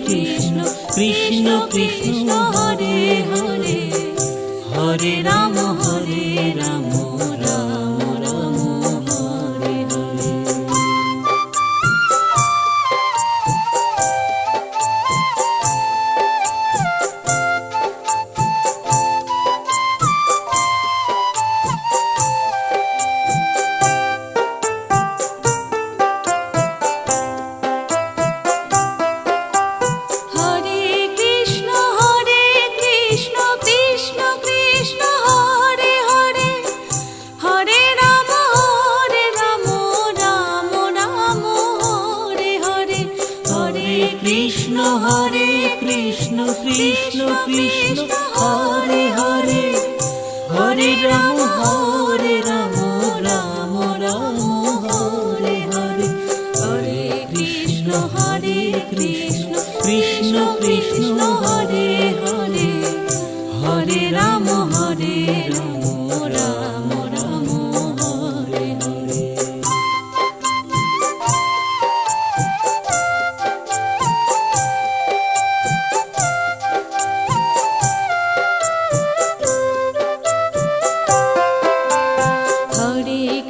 Krishna Krishna Krishna Hare Hare, Hare Ram Ram Ram Hare Hare. Krishna Hare Krishna Krishna Krishna Hare Hare, Hare Ram Ram Ram Hare Hare. Hare Krishna Krishna Krishna Hare Hare, Hare Ram Ram Ram Hare Hare.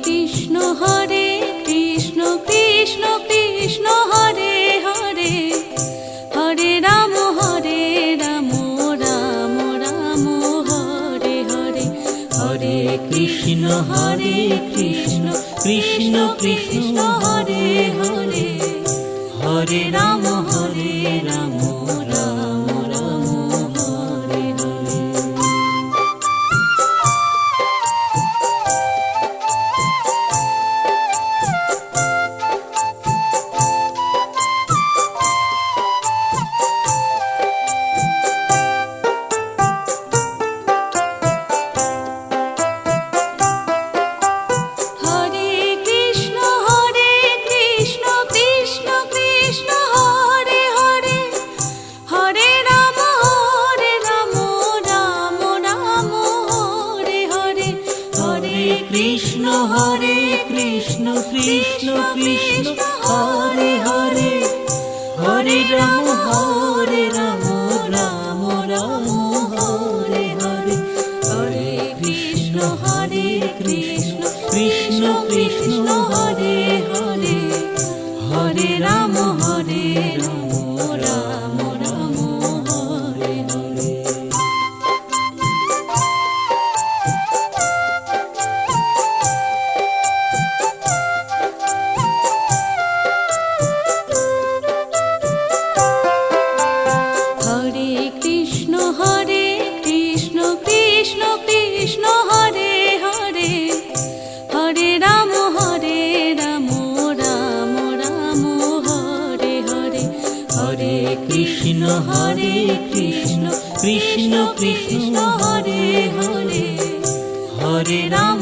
Krishna Hare Krishna Krishna Krishna Hare Hare, Hare Ram Ram Ram Hare Hare. Krishna Hare Krishna Krishna Krishna Hare Hare, Hare Ram Ram Ram Hare Hare. Hare Krishna Krishna Krishna Krishna Hare Hare, Hare Ram Ram Ram Hare Hare. Krishna Hare Krishna Krishna Krishna Hare Hare, Hare Ram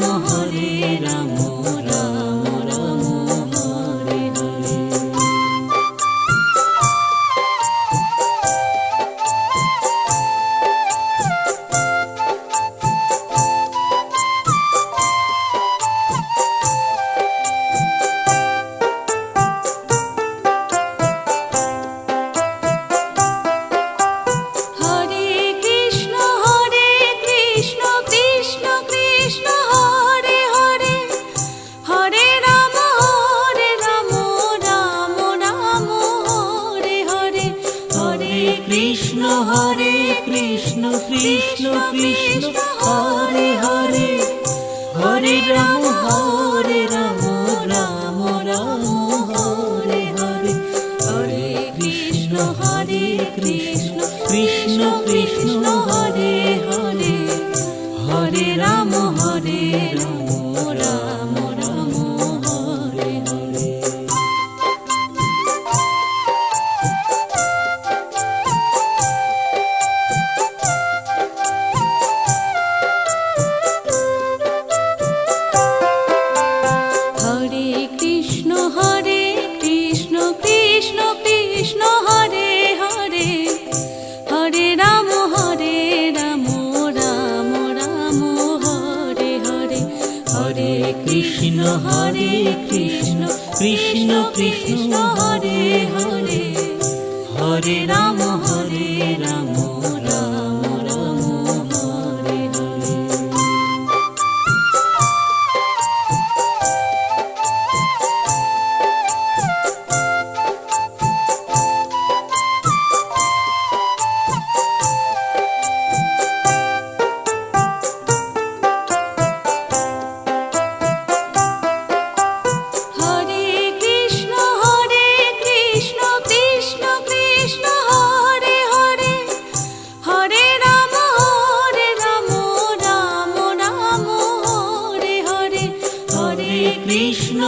Ram Ram Hare Hare. Krishna Hare Krishna Krishna Krishna Hare Hare, Hare Ram Ram Ram Hare Hare. Hare Krishna Krishna Krishna Krishna Hare Hare, Hare Ram Ram Ram Hare Hare. Krishna Hare Krishna Krishna Krishna Hare Hare, Hare Hare Ram Ram Ram Hare Hare. Krishna Hare Krishna Krishna Krishna Hare Hare, Hare Ram Ram Ram Hare Hare. Hare Krishna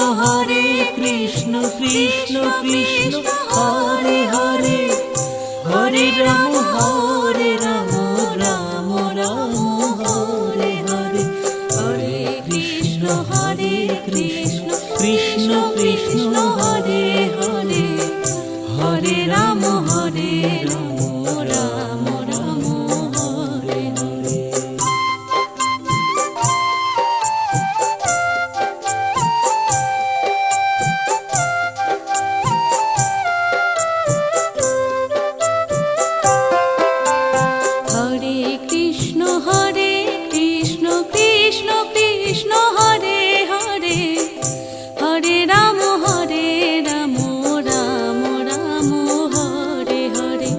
Krishna Krishna Hare Hare, Hare Ram Ram Ram Hare Hare. Krishna Hare Krishna Krishna Krishna Hare Hare, Hare Ram Ram Ram Hare Hare.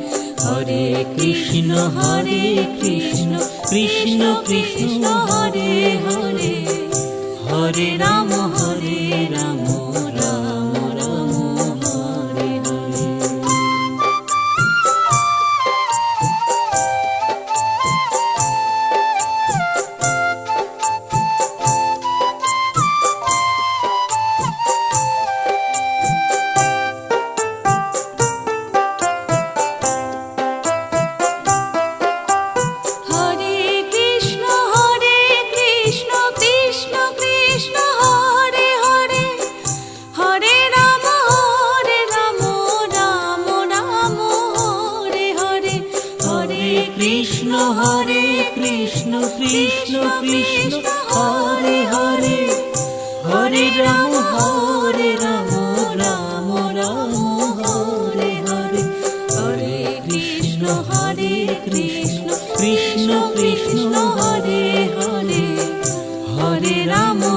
Krishna Hare Krishna Krishna Krishna Hare Hare, Hare Ram Ram Ram Hare Hare. Hare Krishna Krishna Krishna Hare Hare, Hare Ram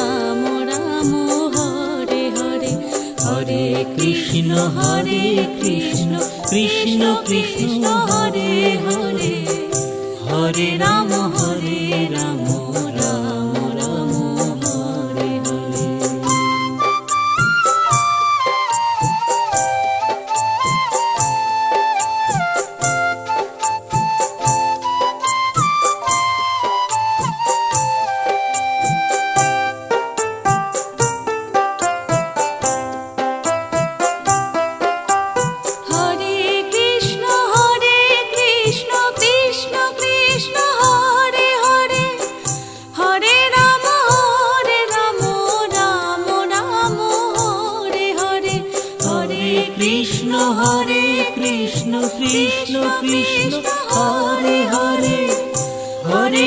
Ram Ram Hare Hare. Krishna Hare Krishna Krishna Krishna Hare Hare, Hare Ram Ram Ram Hare Hare. Krishna Hare Krishna Krishna Krishna Hare Hare, Hare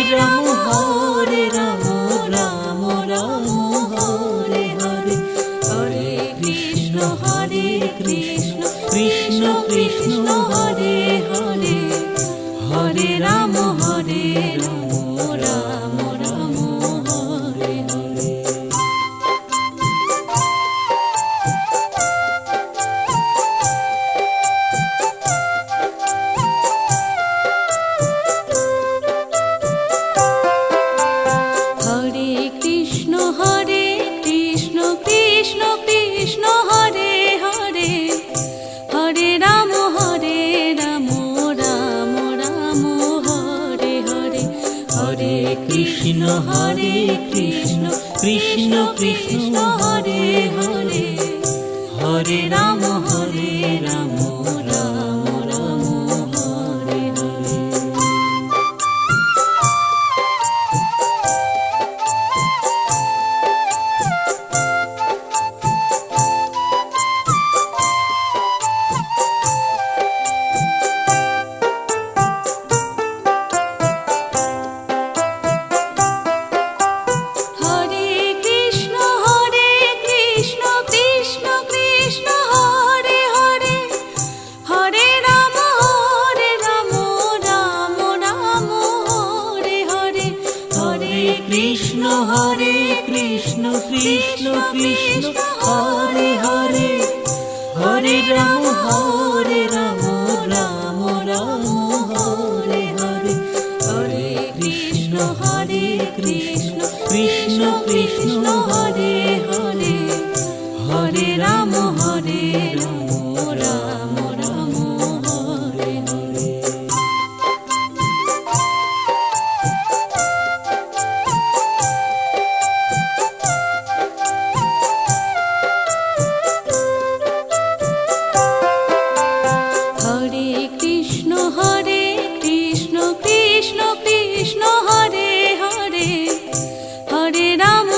Ram Ram Ram Hare Hare. Hare Krishna Krishna Krishna Hare Hare, Hare Ram Ram Ram Hare Hare. Krishna Hare Krishna Krishna Krishna Hare Hare, Hare Ram Ram Ram Hare Hare. Krishna Krishna Krishna Hare Hare, Hare Ram Ram Ram Hare Hare, Hare Krishna Krishna Krishna Hare Hare, Hare Ram Ram Ram Hare Hare. Hare Krishna Krishna Krishna Hare Hare, Hare Ram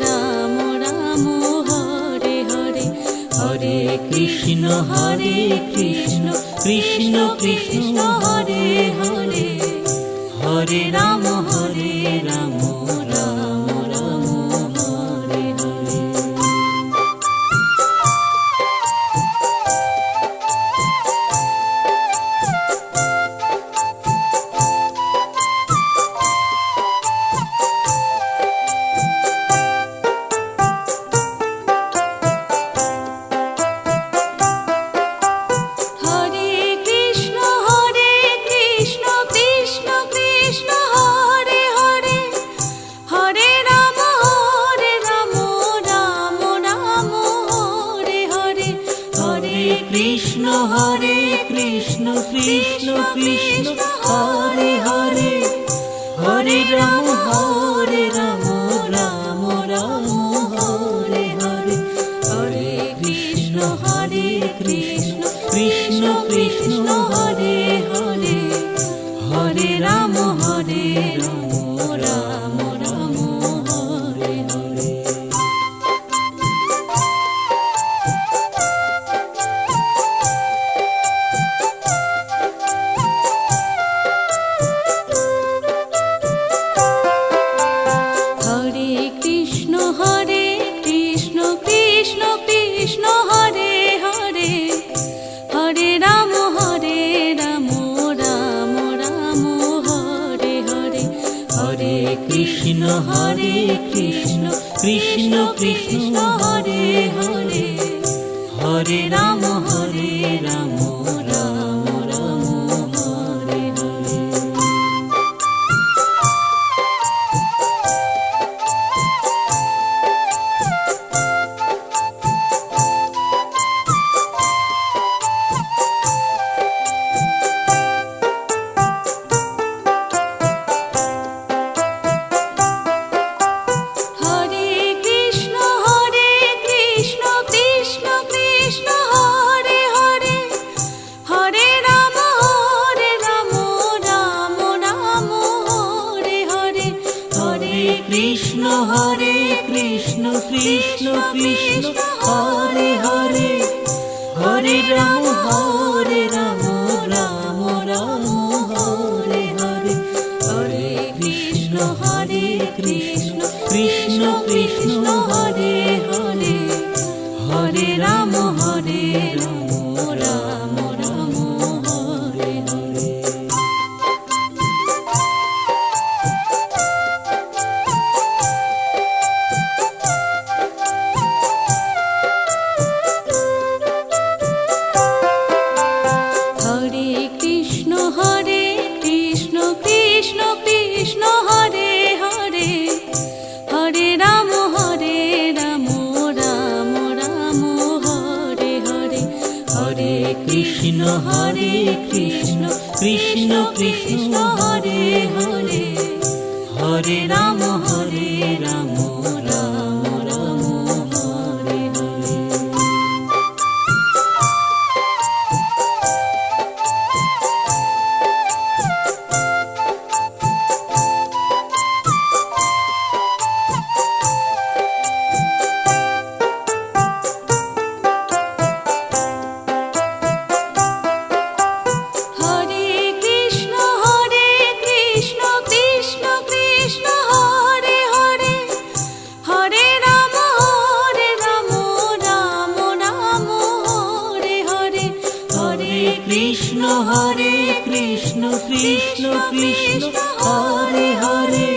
Ram Ram Hare Hare, Hare Krishna Krishna Krishna Hare Hare, Hare Ram Ram Ram Hare Hare. Hare Krishna Krishna Krishna Hare Hare, Hare Ram Ram Ram Hare Hare, Hare Krishna Krishna Krishna Hare Hare, Hare Ram Ram Ram Hare Hare, Hare Krishna Krishna Krishna Hare Hare, Hare Ram Ram Ram Hare Hare. Hare Krishna Krishna Krishna Hare Hare, Hare Ram Ram Ram Hare Hare, Hare Krishna Krishna Krishna Hare Hare, Hare Ram Ram Ram Hare Hare. Hare Krishna Krishna Krishna Hare Hare, Hare Ram Ram Ram Hare Hare, Hare Krishna Krishna Krishna Hare Hare, Hare Ram Ram Ram Hare Hare, Hare Krishna Krishna Krishna Hare Hare, Hare Ram Ram Ram Hare Hare. Hare Krishna Krishna Krishna Hare Hare, Hare Ram Ram Ram Hare Hare, Hare Krishna Krishna Krishna Hare Hare, Hare Ram Ram Ram Hare Hare. Hare Krishna Krishna Krishna Hare Hare, Hare Ram Ram Ram Hare Hare, Hare Krishna Krishna Krishna Hare Hare,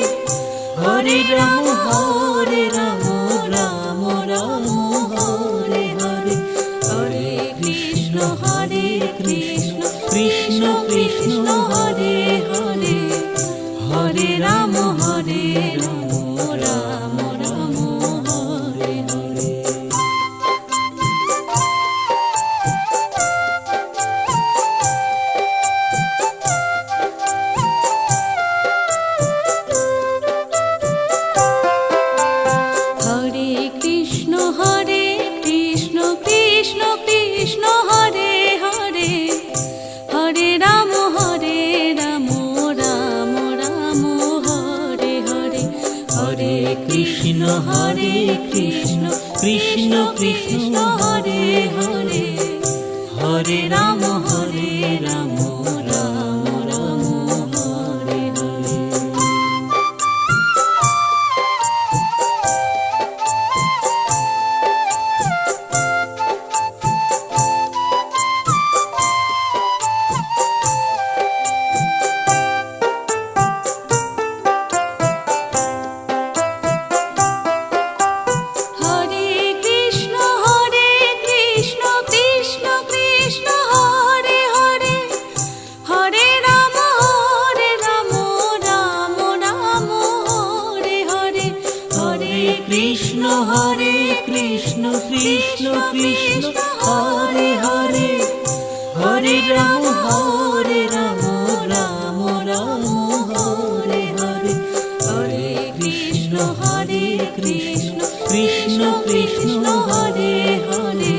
Krishna Hare Krishna Krishna Krishna Hare Hare Hare Ram Ram Ram Hare Hare. Krishna Hare Krishna Krishna Krishna Hare Hare Hare Ram Ram Ram Hare Hare Hare Krishna Hare Krishna Krishna Krishna Hare Hare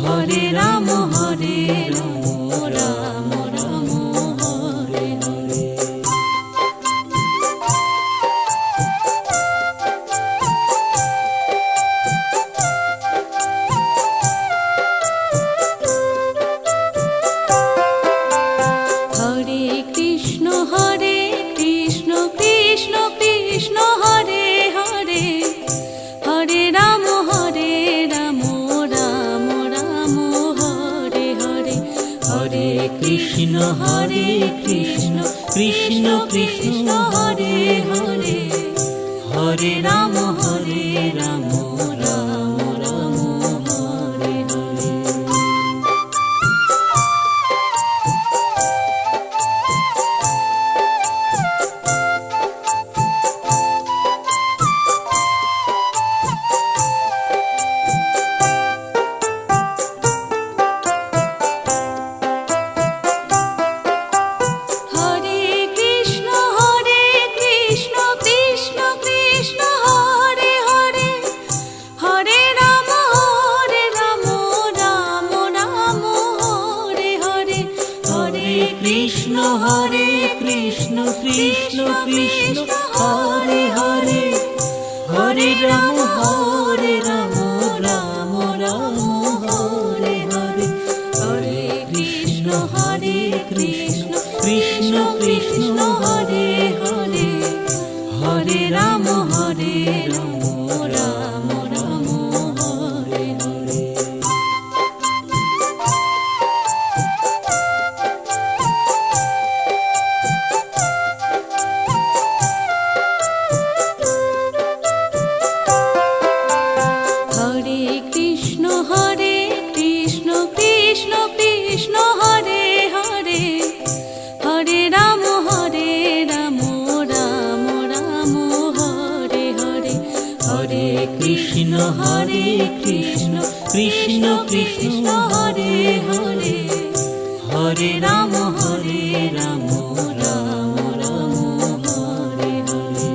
Hare Ram Ram Ram Hare Hare. Krishna Hare Krishna Krishna Krishna Hare Hare Hare Ram Ram Ram Hare Hare. Krishna Hare Krishna Krishna Krishna Hare Hare Hare Ram Ram Ram Hare Hare Hare Krishna Hare Krishna Krishna Krishna Hare Hare Hare Ram Ram Ram Hare Hare. Krishna Hare Krishna Krishna Krishna Hare Hare Hare Ram Ram Ram Hare Hare.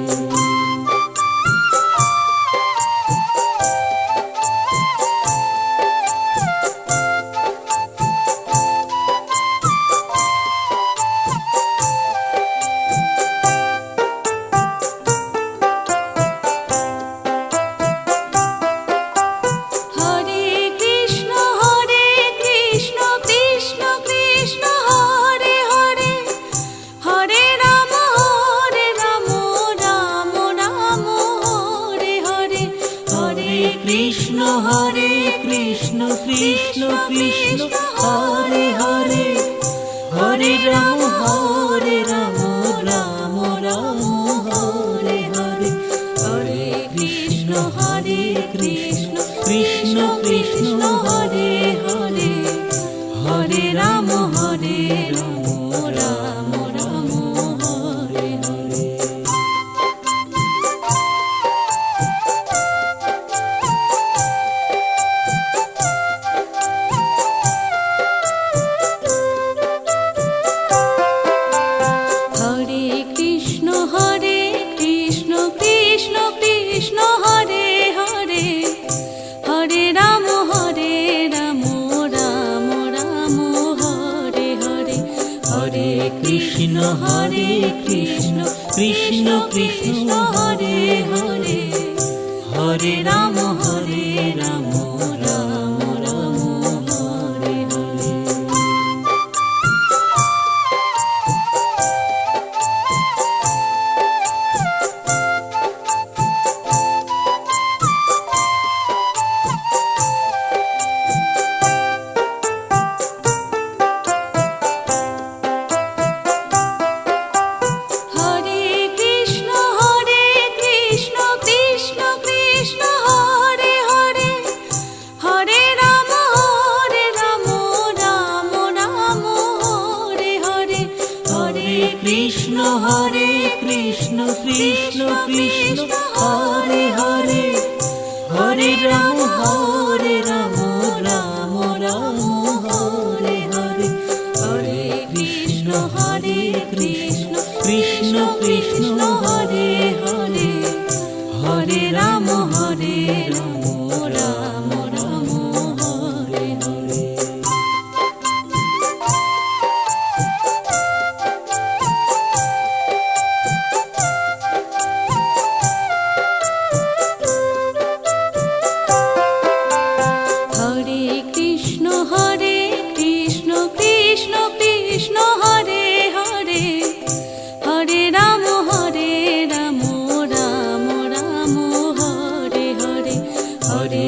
Krishna Hare Krishna Krishna Krishna Hare Hare Hare Ram Ram Ram Hare Hare Hare Krishna Hare Krishna Krishna Krishna Hare Hare Hare Ram Ram Ram Hare Hare. Krishna Hare Krishna Krishna Krishna Hare Hare Hare Ram Ram Ram Hare Hare. Hare Krishna Krishna Krishna Hare Hare, Hare Ram Ram Ram Hare Hare. Hare Krishna Krishna Krishna Hare Hare, Hare Ram Ram Ram Hare Hare. Hare Krishna Krishna Krishna Hare Hare, Hare Ram Ram Ram Hare Hare. Hare Krishna Krishna Krishna Hare Hare, Hare Ram Ram Ram Hare Hare. Hare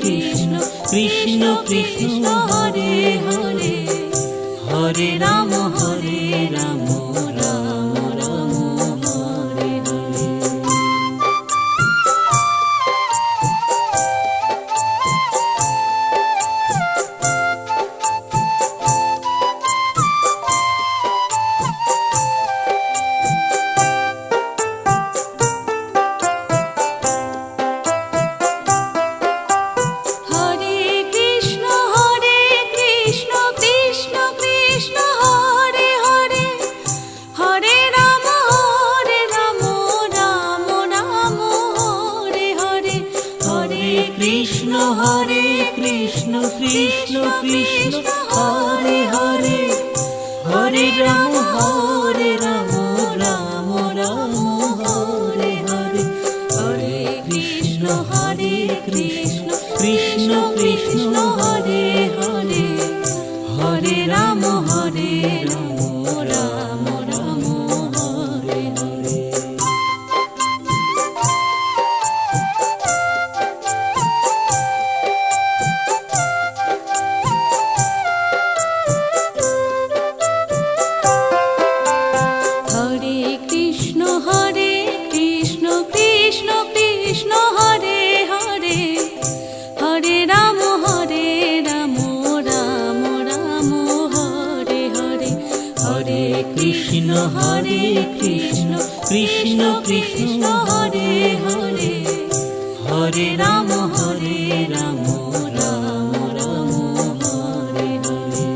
Krishna Krishna Krishna Hare Hare, Hare Ram Ram Ram Hare Hare. Hare Krishna Krishna Krishna Hare Hare, Hare Ram Ram Ram Hare Hare. Hare Krishna Krishna Krishna Hare Hare, Hare Ram Ram Ram Hare Hare. Hare Krishna Krishna Krishna Hare Hare, Hare Ram Ram Ram Hare Hare. Hare Krishna Krishna Krishna Hare Hare, Hare Ram Ram Ram Hare Hare. Hare Krishna Krishna Krishna Hare Hare, Hare Ram Ram Ram Hare Hare.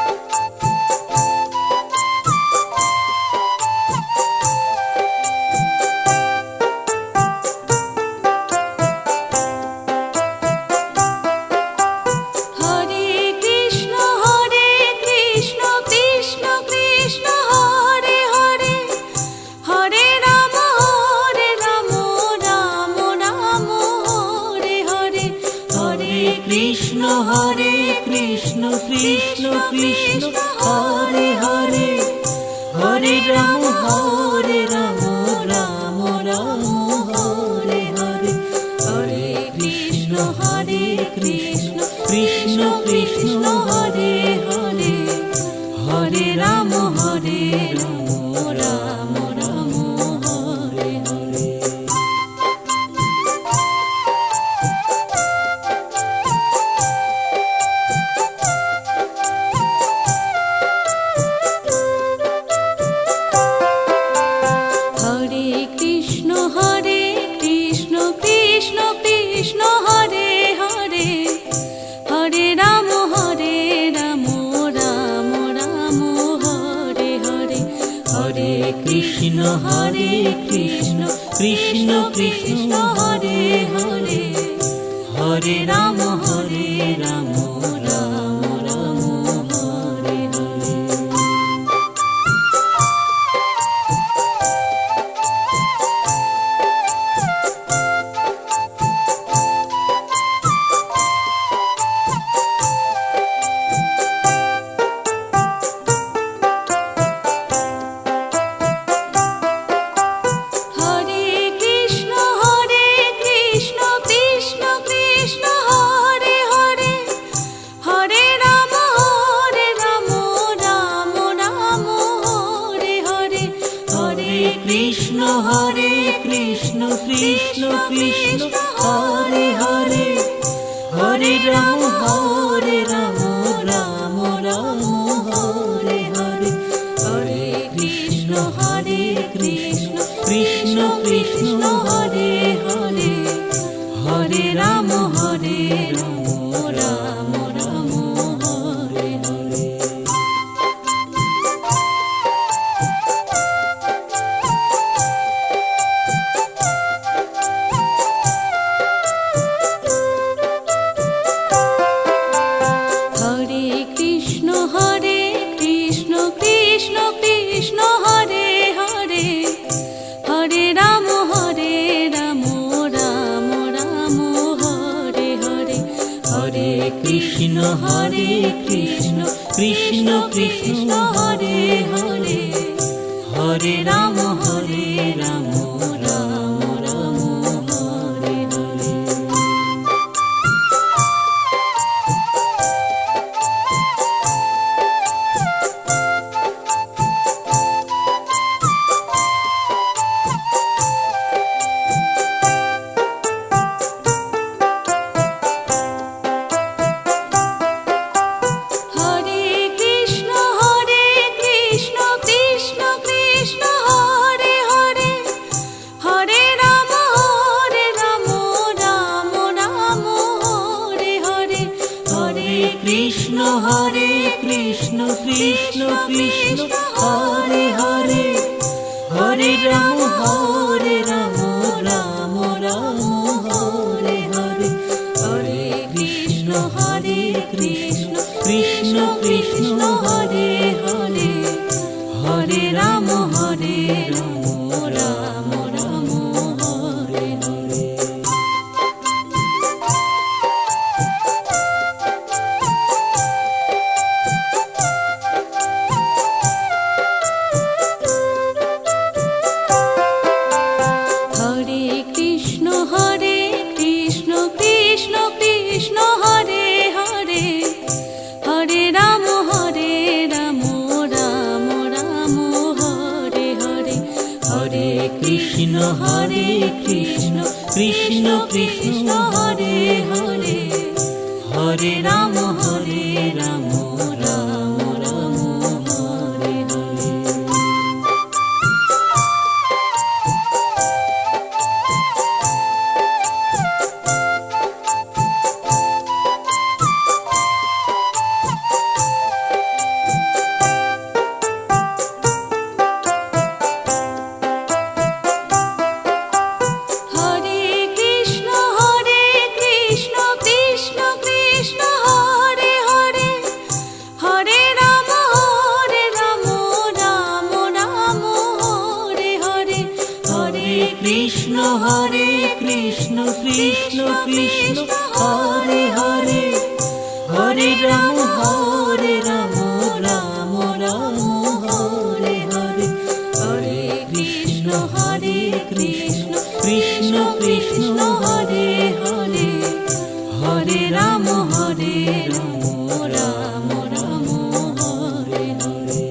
Hare Krishna Krishna Krishna Hare Hare, Hare Ram Ram Ram Hare Hare. Hare Krishna Krishna Hare Hare, Hare Ram Ram Ram Hare Hare. Hare Krishna Krishna Krishna Hare Hare, Hare Ram Ram Ram Hare Hare. Hare Krishna Krishna Krishna Hare Hare, Hare Ram Ram Ram Hare Hare. Hare Krishna Krishna Hare Hare, Hare Ram Ram Ram Hare Hare. Hare Ram Ram Ram Hare Hare, Hare Krishna Krishna Krishna Hare Hare, Hare Ram Ram Ram Hare Hare. Hare Krishna Krishna Krishna Hare Hare, Hare Ram Ram Ram Hare Hare, Hare Krishna Krishna Krishna Hare Hare, Hare Ram Ram Ram Hare Hare. Hare Krishna Krishna Krishna Hare Hare, Hare Ram Ram Ram Hare Hare, Hare Krishna Krishna Krishna Hare Hare, Hare Ram Ram Ram Hare Hare, Hare Krishna Krishna Krishna Hare Hare, Hare Ram Ram Ram Hare Hare. Hare Krishna Krishna Krishna Hare Hare, Hare Ram Ram Ram Hare Hare, Hare Krishna Krishna Krishna Hare Hare, Hare Ram Ram Ram Hare Hare. Hare Krishna Krishna Krishna Hare Hare, Hare Ram Ram Ram Hare Hare, Hare Krishna Krishna Krishna Hare Hare, Hare Ram Ram Ram Hare Hare, Hare Krishna Krishna Krishna Hare Hare, Hare Ram Ram Ram Hare Hare.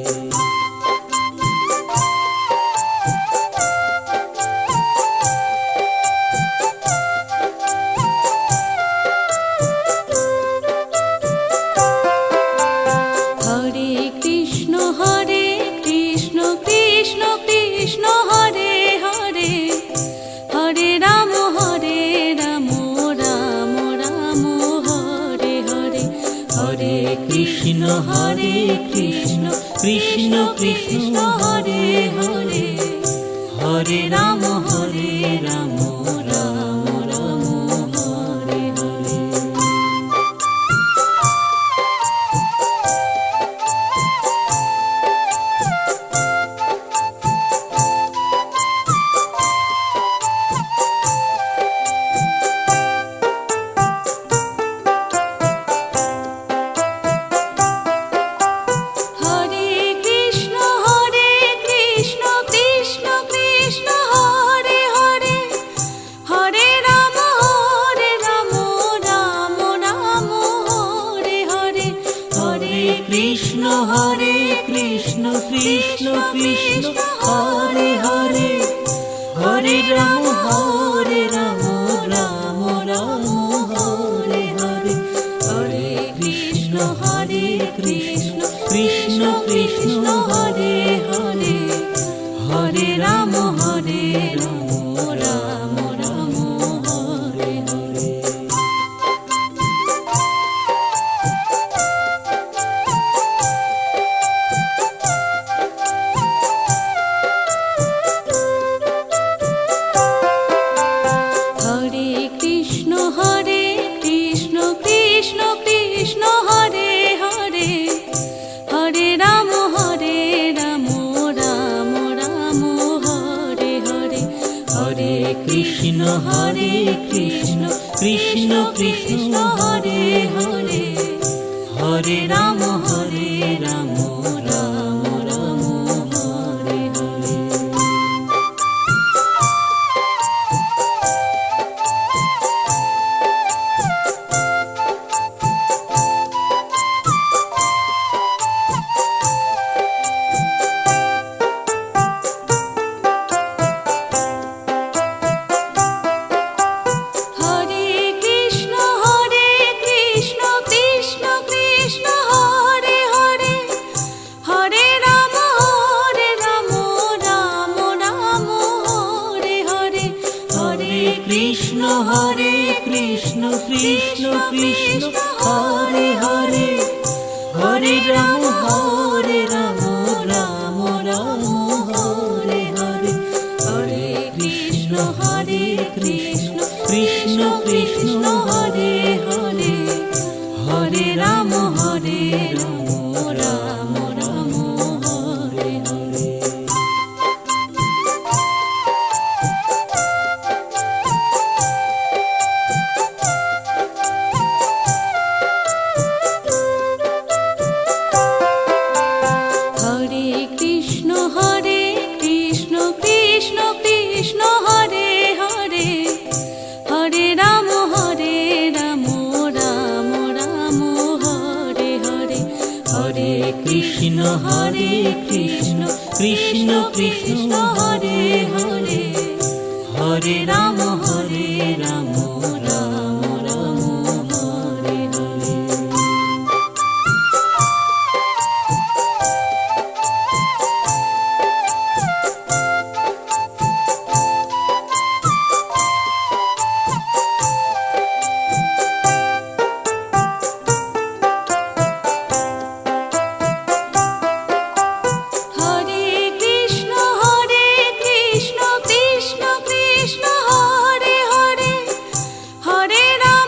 Hare Krishna Krishna Krishna Hare Hare, Hare Ram Ram Ram Hare Hare, Hare Krishna Krishna Krishna Hare Hare, Hare Ram Ram Ram Hare Hare. Hare Krishna Krishna Krishna Hare Hare, Hare Ram Ram Ram Hare Hare, Hare Krishna Krishna Krishna Hare Hare, Hare Ram Ram Ram Hare Hare, Krishna Krishna Krishna Hare Hare Hare Ram Ram Ram Hare Hare. Hare Krishna Krishna Krishna Hare Hare Hare Ram Ram Ram Hare Hare. Hare Krishna Krishna Krishna Krishna Hare Hare Hare Ram Ram Ram Hare Hare. Hare Krishna Krishna Krishna Hare Hare Hare Ram Ram Ram Hare Hare. Hare Krishna Krishna Krishna Krishna Hare Hare Hare Ram Ram Ram Hare Hare. Hare Krishna Krishna Krishna Krishna Hare Hare Hare Ram Ram Ram Hare Hare. Hare Krishna Krishna Krishna Krishna Hare Hare Hare Ram Ram Ram Hare Hare. Hare Krishna Krishna Krishna Krishna Hare Hare Hare Ram Ram Ram Hare Hare. Hare Krishna Krishna Krishna Krishna Hare Hare Hare Ram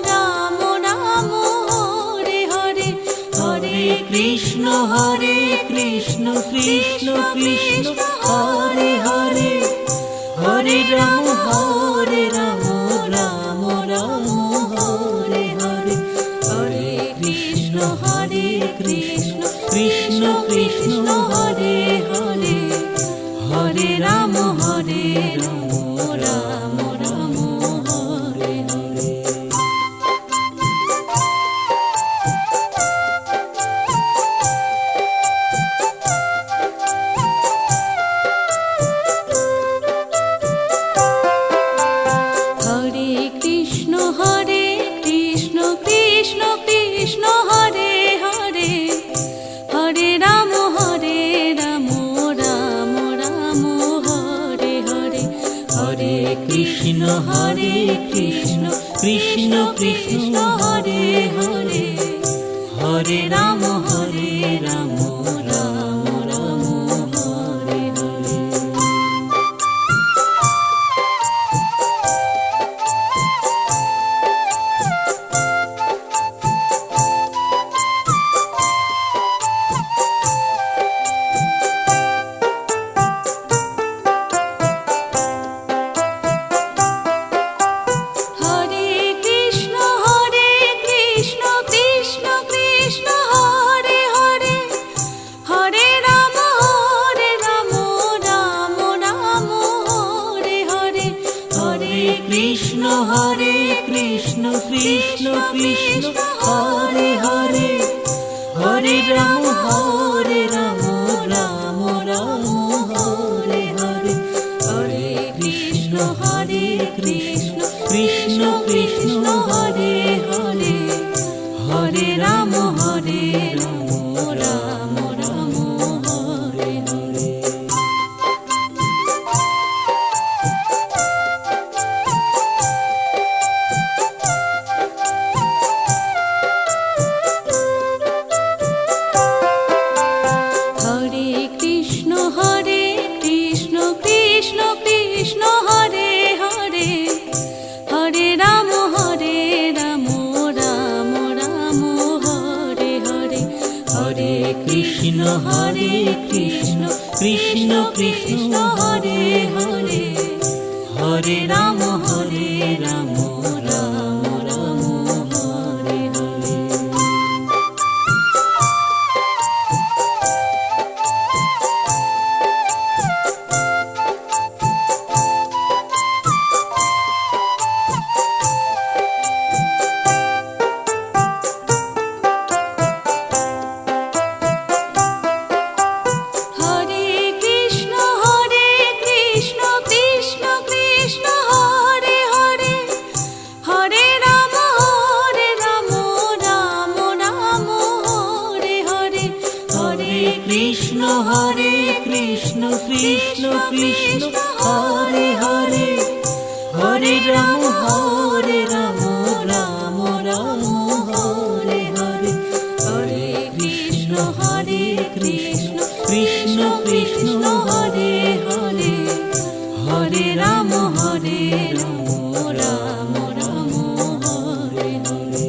Ram Ram Hare Hare. Hare Krishna Krishna Krishna Krishna Hare Hare Hare Ram Ram Ram Hare Hare. Hare Krishna Krishna Krishna Krishna Hare Hare Hare Ram Ram Ram Hare Hare. Hare Krishna Krishna Krishna Krishna Hare Hare Hare Ram Ram Ram Hare Hare. Hare Krishna Krishna Krishna Krishna Hare Hare Hare Ram Ram Ram Hare Hare. Hare Krishna Krishna Krishna Krishna Hare Hare Hare Ram Ram Ram Hare Hare. Hare Krishna Krishna Krishna Krishna Hare Hare Hare Ram Ram Ram Hare Hare. Hare Krishna Krishna Krishna Krishna Hare Hare Hare Hare Ram Ram Ram Hare Hare. Hare Krishna Krishna Krishna Hare Hare, Hare Ram Ram Ram Hare Hare. Hare Krishna Krishna Krishna Krishna Hare Hare, Hare Ram Ram Ram Hare Hare. Hare Krishna Krishna Krishna Krishna Hare Hare, Hare Ram Ram Ram Hare Hare. Hare Krishna Krishna Krishna Krishna Hare Hare, Hare Ram Ram Ram Hare Hare. Hare Krishna Krishna Krishna Krishna Hare Hare, Hare Ram Ram Ram Hare Hare.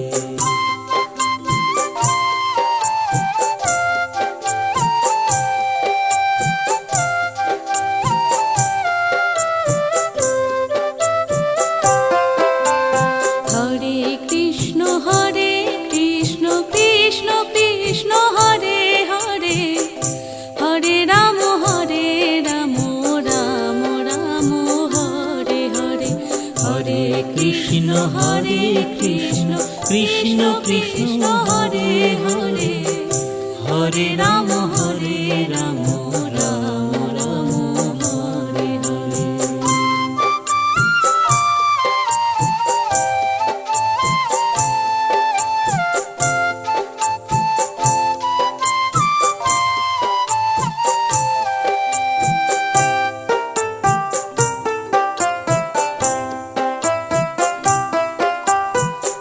Hare Krishna Krishna Krishna Krishna Hare Hare, Hare Ram Ram Ram Hare Hare. Hare Krishna Krishna Krishna Krishna Hare Hare, Hare Ram Ram Ram Hare Hare.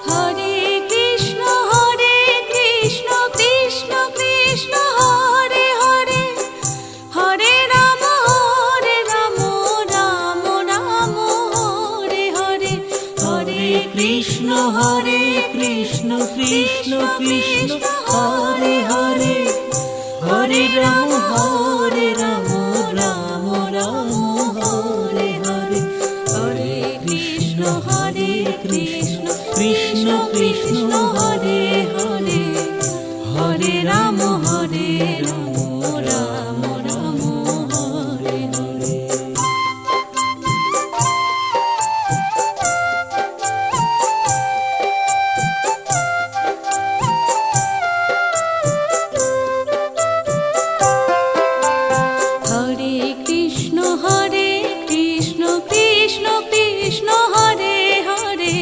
Hare Krishna Krishna Krishna Krishna Hare Hare, Hare Ram Ram Ram Hare Hare. Hare Krishna Krishna Krishna Krishna Hare Hare, Hare Ram Ram Ram Hare Hare. Hare Krishna Krishna Krishna Krishna Hare Hare, Hare Ram Ram Ram Hare Hare. Hare Krishna Krishna Krishna Krishna Hare Hare,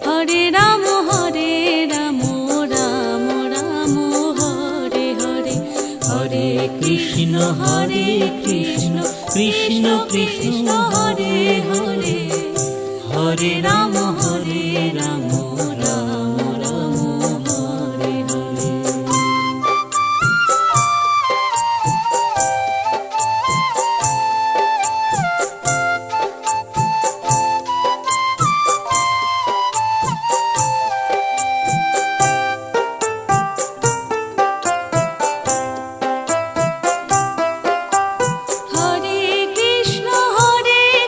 Hare Ram Ram Ram Hare Hare. Hare Krishna Krishna Krishna Krishna Hare Hare, Hare Ram Ram Ram Hare Hare. Hare Krishna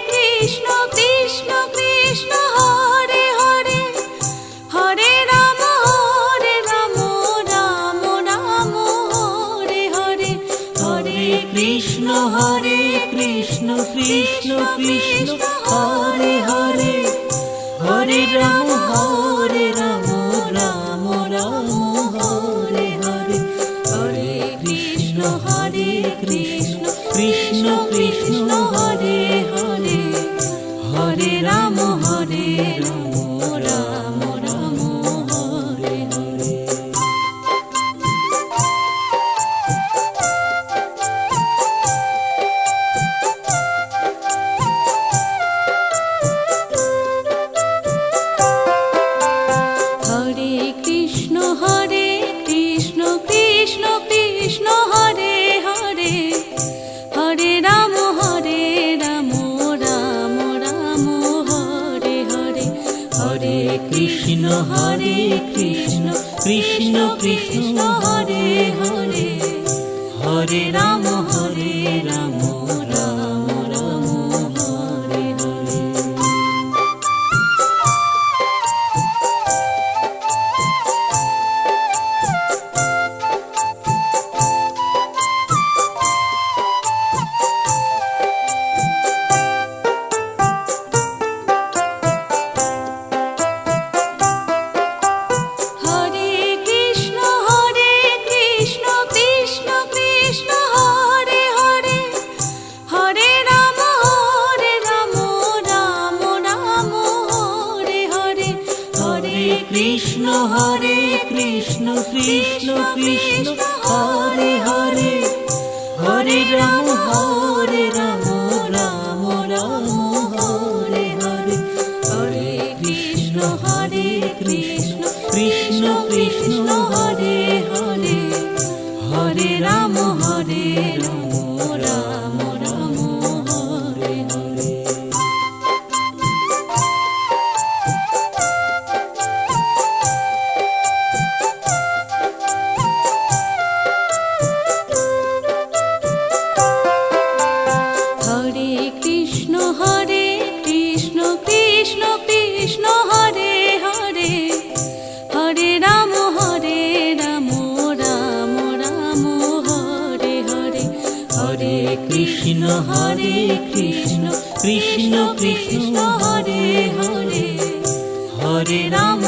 Krishna Krishna Krishna Hare Hare, Hare Ram Ram Ram Hare Hare. Hare Krishna Krishna Krishna Krishna Hare Hare, Hare Ram Ram Ram Hare Hare. Hare Krishna Krishna Krishna Krishna Hare Hare, Hare Ram Ram Ram Hare Hare. Krishna Hare Krishna Krishna Krishna Hare Hare Hare Ram Ram Ram Hare Hare. Krishna Hare Krishna Krishna Krishna Hare Hare Hare Ram Ram Ram Hare Hare Hare Krishna Krishna Krishna Hare Hare Hare Ram Ram Ram Hare Hare. Krishna Hare Krishna Krishna Krishna Hare Hare Hare Ram Ram Ram Hare Hare. Krishna Hare Krishna Krishna Krishna Hare Hare Hare Ram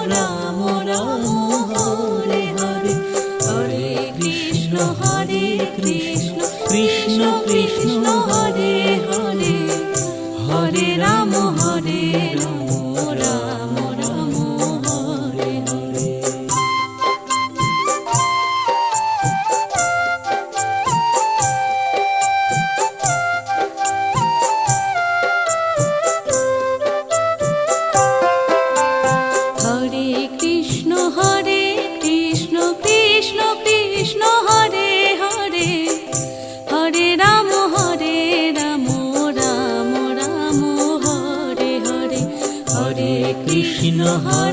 Ram Ram Hare Hare Hare Krishna Krishna Krishna Hare Hare Hare Ram Ram Ram Hare Hare. Krishna Hare Krishna Krishna Krishna Hare Hare Hare Ram Ram Ram Hare Hare. Krishna Hare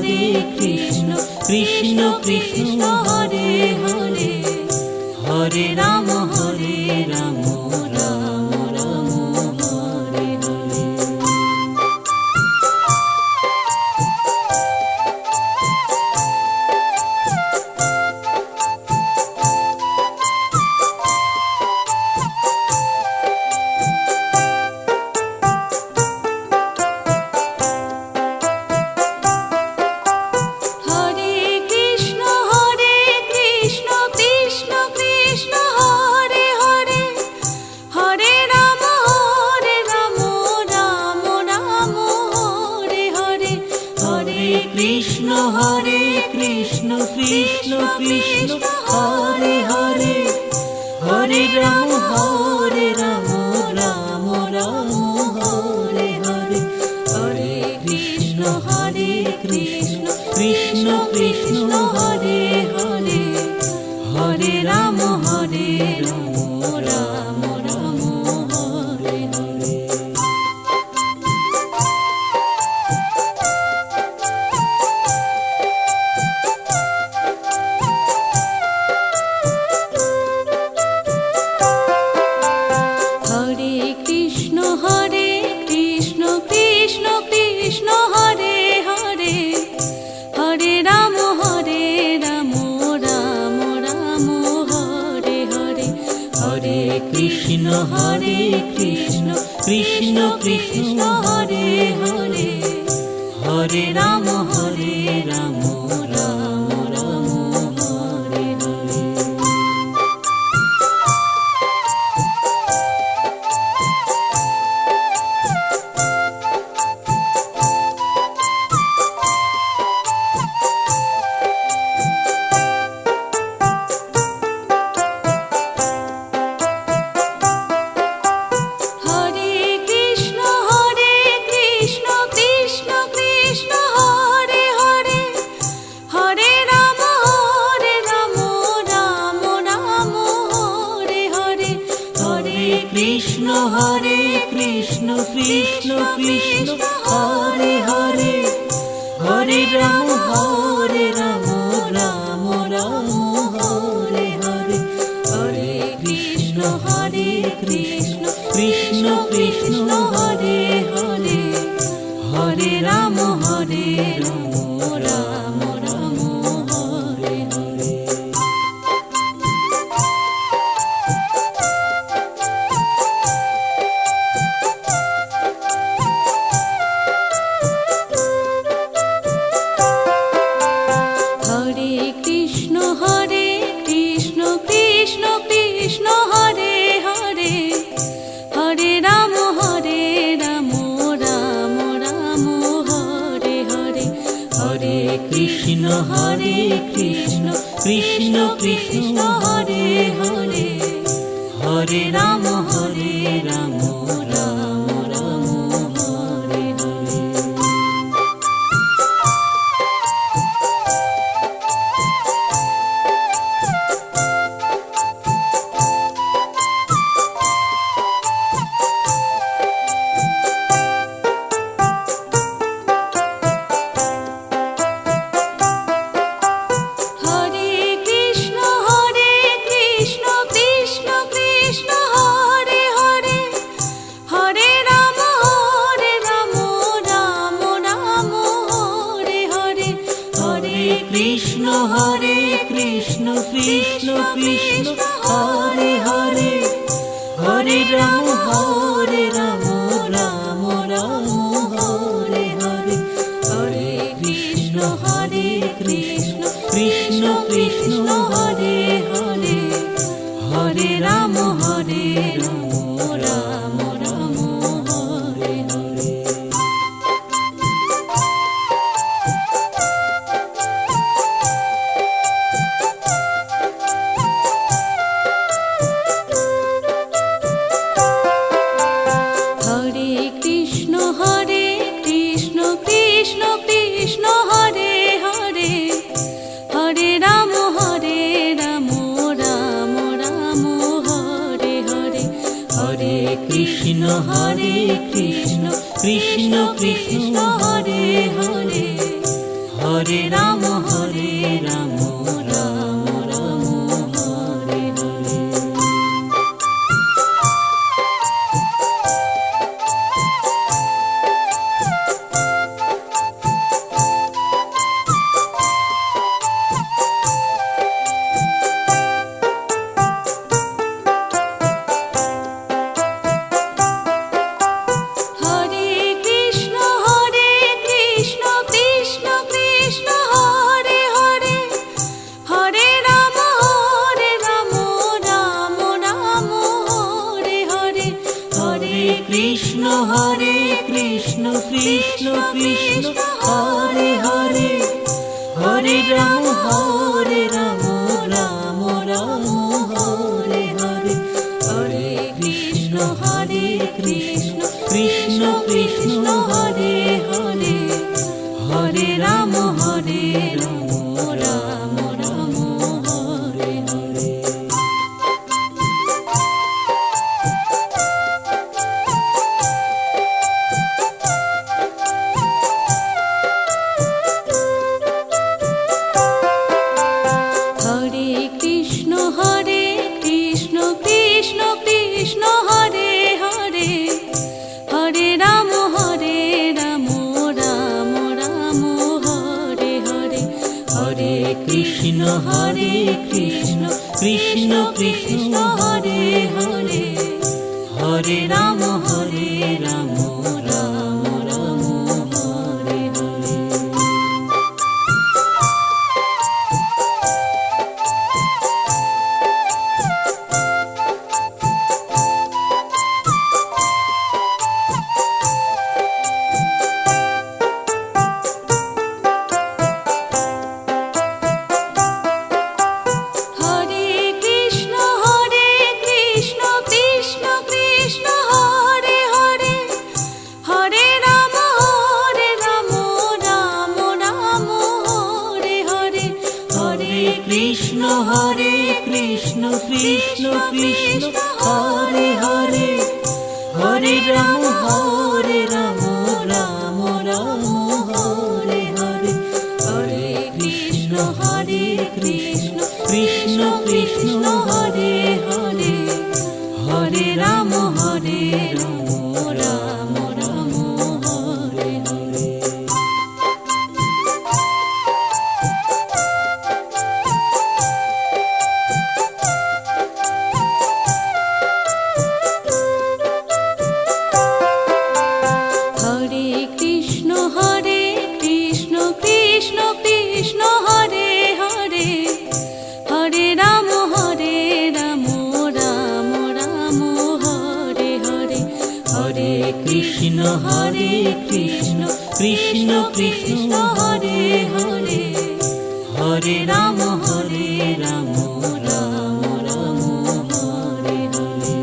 Krishna Krishna Krishna Hare Hare Hare Ram Ram Ram Hare Hare Hare Krishna Krishna Krishna Hare Hare Hare Ram Ram Ram Hare Hare. Krishna Hare Krishna Krishna Krishna Hare Hare Hare Ram Ram Ram Hare Hare. Hare Krishna Krishna Krishna Hare Hare, Hare Ram Ram Ram Hare Hare. Hare Krishna Krishna Krishna Hare Hare, Hare Ram Ram Ram Hare Hare. Hare Krishna Krishna Krishna Hare Hare, Hare Ram Ram Ram Hare Hare. Hare Krishna Krishna Krishna Hare Hare, Hare Ram Ram Ram Hare Hare. Hare Krishna Krishna Krishna Hare Hare, Hare Ram Ram Ram Hare Hare. Hare Krishna Krishna Krishna Hare Hare, Hare Ram Ram Ram Hare Hare. Hare Krishna Krishna Krishna Hare Hare, Hare Ram Ram Ram Hare Hare. Hare Krishna Krishna Krishna Hare Hare, Hare Ram Ram Ram Hare Hare. Hare Krishna Krishna Krishna Hare Hare, Hare Ram Ram Ram Hare Hare. Hare Krishna Krishna Hare Hare, Hare Ram Ram Ram Hare Hare. Hare Krishna Krishna Krishna Hare Hare, Hare Ram Ram Ram Hare Hare. Hare Krishna Krishna Hare Hare, Hare Ram Ram Ram Hare Hare. Hare Krishna Krishna Krishna Hare Hare, Hare Ram Ram Ram Hare Hare. Hare Krishna Krishna Krishna Hare Hare, Hare Ram Ram Ram Hare Hare. Hare Krishna Krishna Hare Hare, Hare Ram Ram Ram Hare Hare. Hare Krishna Krishna Krishna Hare Hare Hare Ram Ram Ram Hare Hare Hare Krishna Krishna Krishna Hare Hare Hare Ram Ram Ram Hare Hare. Hare Krishna Krishna Krishna Hare Hare Hare Ram Ram Ram Hare Hare Hare Krishna Krishna Krishna Hare Hare Hare Ram Ram Ram Hare Hare.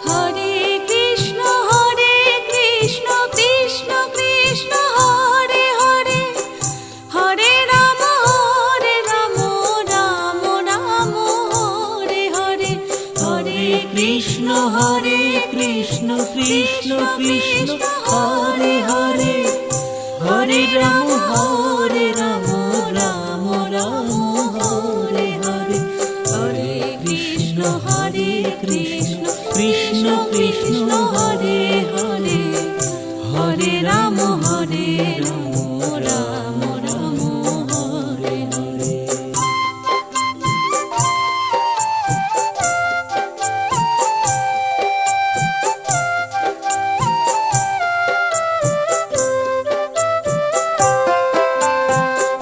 Hare Krishna Krishna Krishna Hare Hare Hare Ram Ram Ram Hare Hare Hare Krishna Krishna Krishna Hare Hare Hare Ram Ram Ram Hare Hare Hare Krishna Krishna Krishna Hare Hare Hare Ram Ram Ram Hare Hare.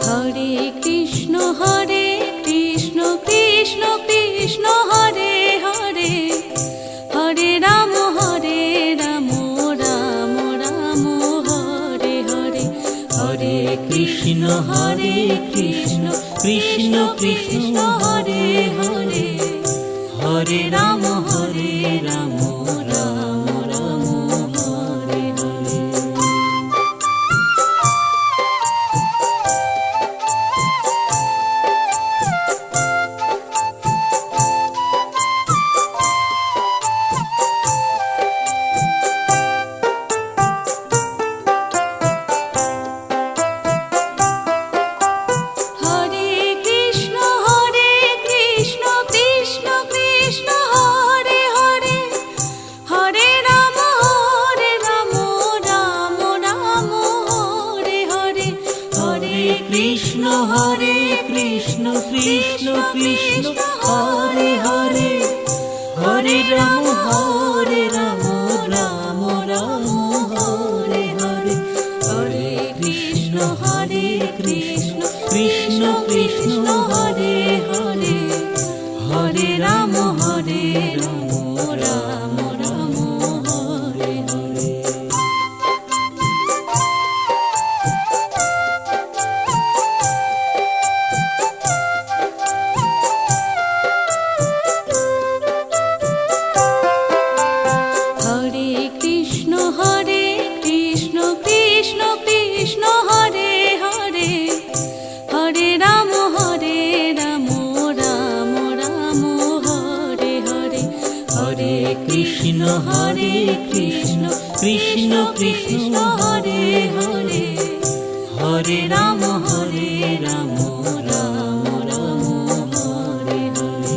Hare Krishna Krishna Krishna Hare Hare Hare Ram Ram Ram Hare Hare Hare Krishna Krishna Krishna Hare Hare Hare Ram Ram Ram Hare Hare. Hare Krishna Krishna Krishna Hare Hare Hare Ram Ram Ram Hare Hare Hare Krishna Krishna Krishna Hare Hare Hare Ram Ram Ram Hare Hare Hare Krishna Krishna Krishna Hare Hare Hare Ram Ram Ram Hare Hare. Hare Krishna Krishna Krishna Hare Hare Hare Ram Ram Ram Hare Hare Hare Krishna Krishna Krishna Hare Hare Hare Ram Ram Ram Hare Hare.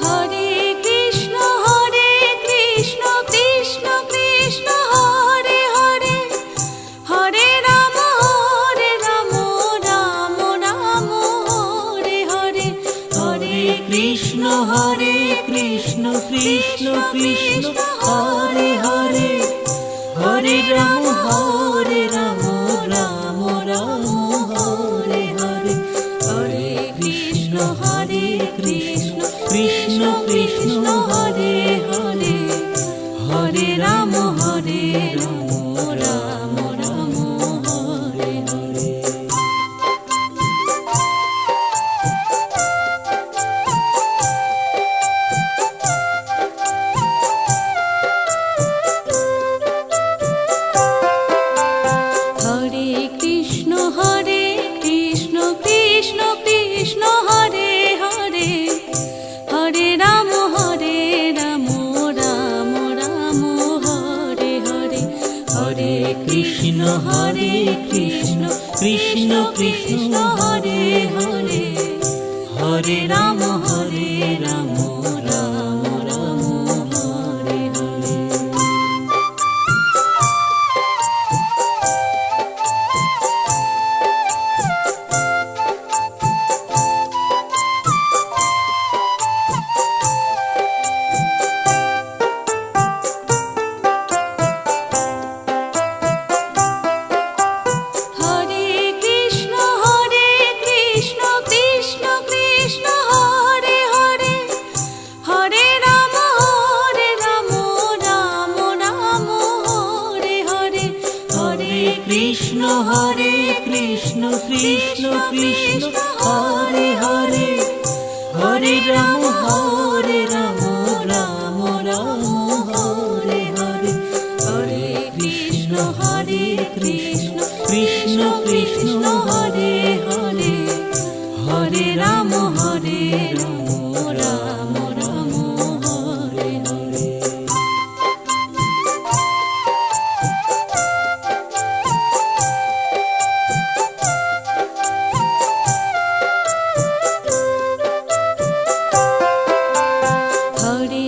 Hare Krishna Krishna Krishna Hare Hare Hare Ram Ram Ram Hare Hare Hare Krishna Krishna Krishna Hare Hare Hare Ram Ram Ram Hare Hare, Hare Krishna Krishna Krishna Hare Hare, Hare Ram Ram Ram Hare Hare. Hare Krishna Krishna Krishna Hare Hare, Hare Ram Ram Ram Hare Hare, Hare Krishna Krishna Krishna Hare Hare, Hare Ram Ram Ram Hare Hare. Hare Krishna Krishna Krishna Hare Hare, Hare Ram Ram Ram Hare Hare, Hare Krishna Krishna Krishna Hare Hare, Hare Ram Ram Ram Hare Hare, Hare Krishna Krishna Krishna Hare Hare, Hare Ram Ram Ram Hare Hare. Hare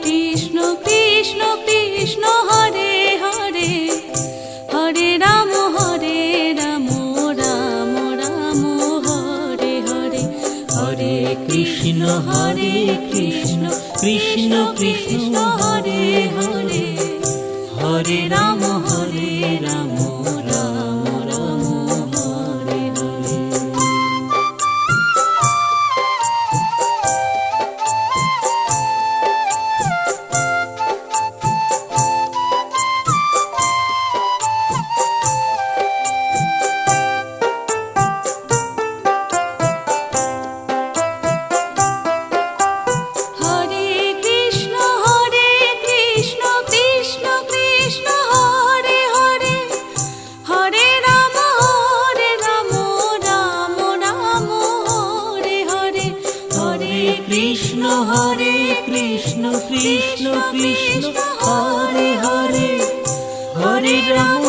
Krishna Krishna Krishna Hare Hare, Hare Ram Ram Ram Hare Hare, Hare Krishna Krishna Krishna Hare Hare, Hare Ram Ram Ram Hare Hare. Hare Krishna Krishna Krishna Hare Hare, Hare Ram Ram Ram Hare Hare, Hare Krishna Krishna Krishna Hare Hare, Hare Ram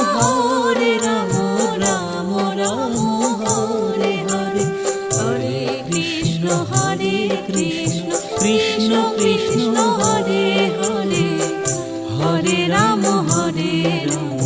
Ram Ram Hare Hare, Hare Krishna Krishna Krishna Hare Hare, Hare Ram Ram